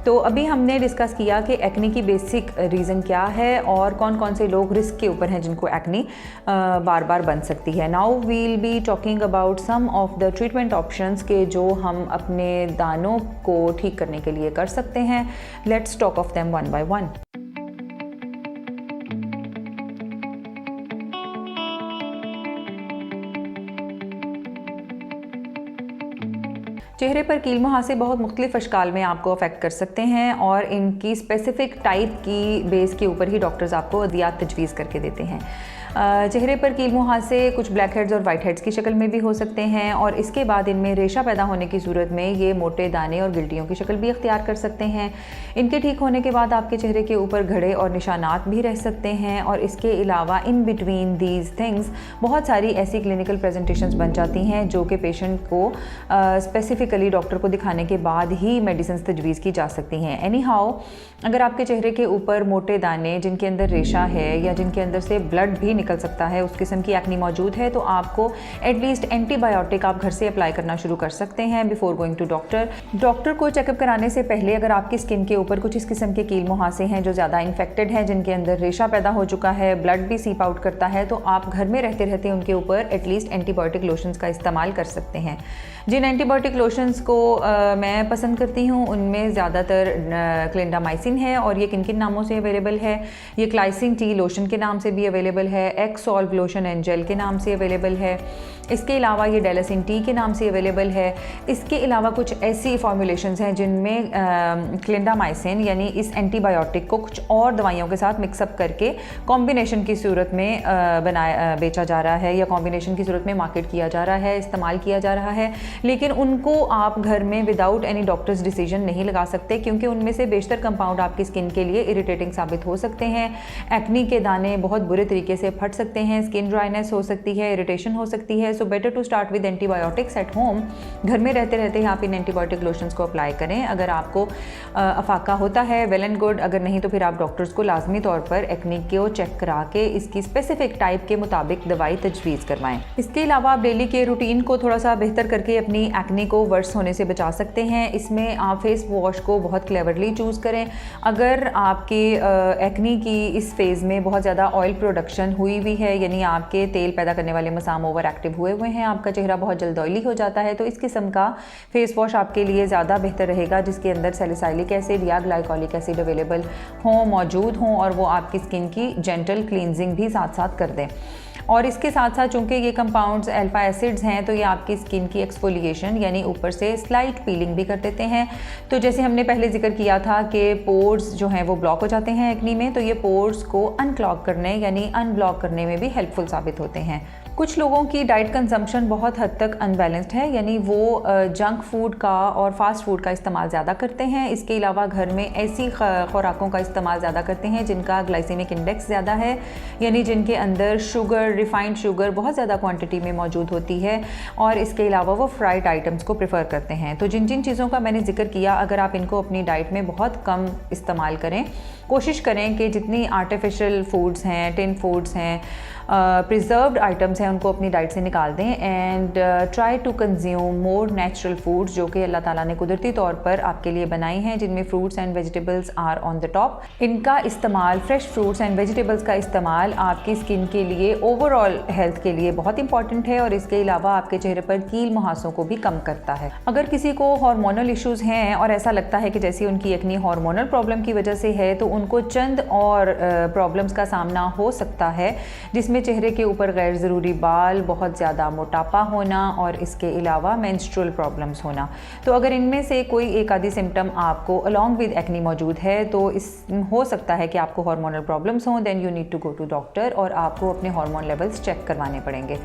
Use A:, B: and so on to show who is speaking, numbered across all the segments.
A: तो अभी हमने डिस्कस किया कि एक्ने की बेसिक रीज़न क्या है और कौन कौन से लोग रिस्क के ऊपर हैं जिनको एक्ने बार बार बन सकती है। Now we'll be talking about some of the treatment options के जो हम अपने दानों को ठीक करने के लिए कर सकते हैं। Let's talk of them one by one. चेहरे पर कील मुहासे बहुत मुख्तलिफ अशकाल में आपको अफेक्ट कर सकते हैं और इनकी स्पेसिफ़िक टाइप की बेस के ऊपर ही डॉक्टर्स आपको अदियात तजवीज़ करके देते हैं। चेहरे पर कील मुहासे कुछ ब्लैक हेड्स और वाइट हेड्स की शक्ल में भी हो सकते हैं और इसके बाद इनमें रेशा पैदा होने की सूरत में ये मोटे दाने और गिल्टियों की शक्ल भी इख्तियार कर सकते हैं। इनके ठीक होने के बाद आपके चेहरे के ऊपर घड़े और निशानात भी रह सकते हैं और इसके अलावा इन बिटवीन दीज थिंग्स बहुत सारी ऐसी क्लिनिकल प्रेजेंटेशंस बन जाती हैं जो कि पेशेंट को स्पेसिफिकली डॉक्टर को दिखाने के बाद ही मेडिसिन तजवीज़ की जा सकती हैं। एनी हाउ, अगर आपके चेहरे के ऊपर मोटे दाने जिनके अंदर रेशा है या जिनके अंदर से ब्लड भी निकल सकता है उस किस्म की एक्ने मौजूद है तो आपको एटलीस्ट एंटीबायोटिक आप घर से अप्लाई करना शुरू कर सकते हैं before going to doctor. Doctor को चेकअप कराने से पहले अगर आपकी स्किन के ऊपर कुछ इस किस्म के कील मुहासे हैं जो ज़्यादा इन्फेक्टेड हैं, जिनके अंदर रेशा पैदा हो चुका है, ब्लड भी सीप आउट करता है, तो आप घर में रहते रहते उनके ऊपर एटलीस्ट एंटीबायोटिक लोशंस का इस्तेमाल कर सकते हैं। जिन एंटीबायोटिक लोशंस को मैं पसंद करती हूँ उनमें ज़्यादातर क्लिंडामाइसिन है और ये किन किन नामों से अवेलेबल है। ये क्लाइसिन टी लोशन के नाम से भी अवेलेबल है, एक्सॉल्व लोशन एंड जेल के नाम से अवेलेबल है। इसके अलावा ये डेलासिन टी के नाम से अवेलेबल है। इसके अलावा कुछ ऐसी फॉर्मुलेशंस हैं जिनमें क्लिंडामाइसिन यानी इस एंटीबायोटिक को कुछ और दवाइयों के साथ मिक्सअप करके कॉम्बिनेशन की सूरत में बेचा जा रहा है या कॉम्बिनेशन की सूरत में मार्केट किया जा रहा है, इस्तेमाल किया जा रहा है, लेकिन उनको आप घर में विदाउट एनी डॉक्टर्स डिसीजन नहीं लगा सकते क्योंकि उनमें से बेशतर कंपाउंड आपकी स्किन के लिए इरिटेटिंग साबित हो सकते हैं। एक्ने के दाने बहुत बुरे तरीके से फट सकते हैं, स्किन ड्राइनेस हो सकती है, इरिटेशन हो सकती है। So better to start with antibiotics at home. घर में रहते रहते ही आप इन एंटीबायोटिक लोशंस को अप्लाई करें। अगर आपको अफाका होता है वेल एंड गुड, अगर नहीं तो फिर आप डॉक्टर्स को लाजमी तौर पर एक्ने को चेक करा के इसकी स्पेसिफिक टाइप के मुताबिक दवाई तजवीज़ करवाएं। इसके अलावा आप डेली के रूटीन को थोड़ा सा बेहतर करके अपनी एक्ने को वर्स होने से बचा सकते हैं। इसमें आप फेस वॉश को बहुत क्लेवरली चूज़ करें। अगर आपके एक्ने की इस फेज़ में बहुत ज़्यादा ऑयल प्रोडक्शन हुई हुई है, यानी आपके तेल पैदा करने वाले मसाम ओवर एक्टिव हुए हैं, आपका चेहरा बहुत जल्द ऑयली हो जाता है, तो इस किस्म का फेस वॉश आपके लिए ज़्यादा बेहतर रहेगा जिसके अंदर सैलिसाइलिक एसिड या ग्लाइकोलिक एसिड अवेलेबल हों, मौजूद हों और वो आपकी स्किन की जेंटल क्लींजिंग भी साथ साथ कर दें। और इसके साथ साथ चूँकि ये कंपाउंड्स अल्फा एसिड्स हैं तो ये आपकी स्किन की एक्सफोलिएशन यानी ऊपर से स्लाइट पीलिंग भी कर देते हैं। तो जैसे हमने पहले जिक्र किया था कि पोर्स जो हैं वो ब्लॉक हो जाते हैं एक्ने में, तो ये पोर्स को अनक्लॉग करने यानी अनब्लॉक करने में भी हेल्पफुल साबित होते हैं। कुछ लोगों की डाइट कंजम्पशन बहुत हद तक अनबैलेंस्ड है, यानी वो जंक फूड का और फास्ट फूड का इस्तेमाल ज़्यादा करते हैं। इसके अलावा घर में ऐसी खुराकों का इस्तेमाल ज़्यादा करते हैं जिनका ग्लाइसेमिक इंडेक्स ज़्यादा है, यानी जिनके अंदर शुगर, रिफाइंड शुगर बहुत ज़्यादा क्वांटिटी में मौजूद होती है और इसके अलावा वो फ्राइड आइटम्स को प्रेफर करते हैं। तो जिन जिन चीज़ों का मैंने जिक्र किया, अगर आप इनको अपनी डाइट में बहुत कम इस्तेमाल करें, कोशिश करें कि जितनी आर्टिफिशियल फूड्स हैं, टिन फूड्स हैं, प्रिजर्व्ड आइटम्स हैं, उनको अपनी डाइट से निकाल दें and try to consume more natural foods जो कि अल्लाह ताला ने कुदरती तौर पर आपके लिए बनाई हैं, जिनमें fruits and vegetables are on the top. इनका इस्तेमाल, फ्रेश फ्रूट्स एंड वेजिटेबल्स का इस्तेमाल आपकी स्किन के लिए, ओवरऑल हेल्थ के लिए बहुत इंपॉर्टेंट है और इसके अलावा आपके चेहरे पर कील मुहासों को भी कम करता है। अगर किसी को हार्मोनल इश्यूज़ हैं और ऐसा लगता है कि जैसे उनकी एक्ने हार्मोनल प्रॉब्लम की वजह से है, तो उनको चंद और प्रॉब्लम्स का सामना हो सकता है, जिसमें चेहरे के ऊपर गैर ज़रूरी बाल, बहुत ज़्यादा मोटापा होना और इसके अलावा मेंस्ट्रुअल प्रॉब्लम्स होना। तो अगर इनमें से कोई एक आधी सिम्टम आपको अलॉन्ग विद एक्ने मौजूद है तो इस हो सकता है कि आपको हार्मोनल प्रॉब्लम्स हों, then you need to go to doctor और आपको अपने हार्मोन लेवल्स चेक करवाने पड़ेंगे।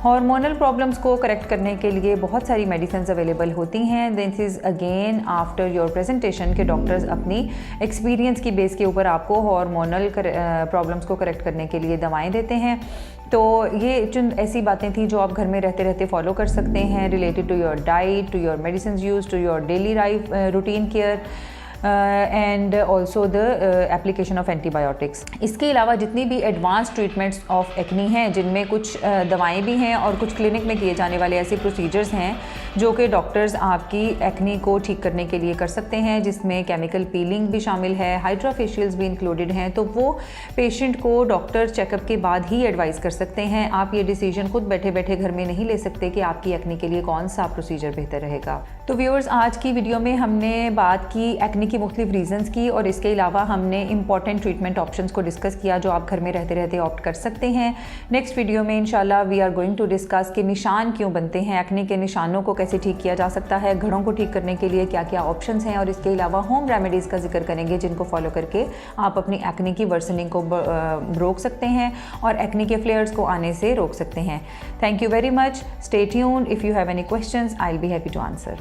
A: हार्मोनल प्रॉब्लम्स को करेक्ट करने के लिए बहुत सारी मेडिसिन अवेलेबल होती हैं। This is again after your presentation के डॉक्टर्स अपनी एक्सपीरियंस की बेस के ऊपर आपको हार्मोनल प्रॉब्लम्स को करेक्ट करने के लिए दवाएं देते हैं। तो ये चुन ऐसी बातें थी जो आप घर में रहते रहते फॉलो कर सकते हैं, related to your diet, to your medicine use, to your daily life routine care. And also the application of antibiotics. इसके अलावा जितनी भी एडवांस ट्रीटमेंट्स ऑफ एक्नी हैं, जिनमें कुछ दवाएं भी हैं और कुछ क्लिनिक में किए जाने वाले ऐसे प्रोसीजर्स हैं जो कि डॉक्टर्स आपकी एक्नी को ठीक करने के लिए कर सकते हैं, जिसमें केमिकल पीलिंग भी शामिल है, हाइड्रा फेशियल्स भी इंक्लूडेड हैं। तो वो पेशेंट को डॉक्टर चेकअप के बाद ही एडवाइस कर सकते हैं। आप ये डिसीजन खुद बैठे बैठे घर में नहीं ले सकते कि आपकी एक्नी के लिए कौन सा प्रोसीजर बेहतर रहेगा। तो व्यूअर्स, आज की वीडियो में हमने बात की एक्नी की मुख्तलिफ रीजंस की, और इसके अलावा हमने इंपॉर्टेंट ट्रीटमेंट ऑप्शंस को डिस्कस किया जो आप घर में रहते रहते ऑप्ट कर सकते हैं। नेक्स्ट वीडियो में इंशाल्लाह we are going to discuss कि निशान क्यों बनते हैं, एक्नी के निशानों को कैसे ठीक किया जा सकता है, घड़ों को ठीक करने के लिए क्या क्या ऑप्शंस हैं, और इसके अलावा होम रेमेडीज़ का जिक्र करेंगे जिनको फॉलो करके आप अपनी एक्नी की वर्सनिंग को रोक सकते हैं और एक्नी के फ्लेयर्स को आने से रोक सकते हैं। Thank you very much, stay tuned. If you have any questions I will be happy to answer.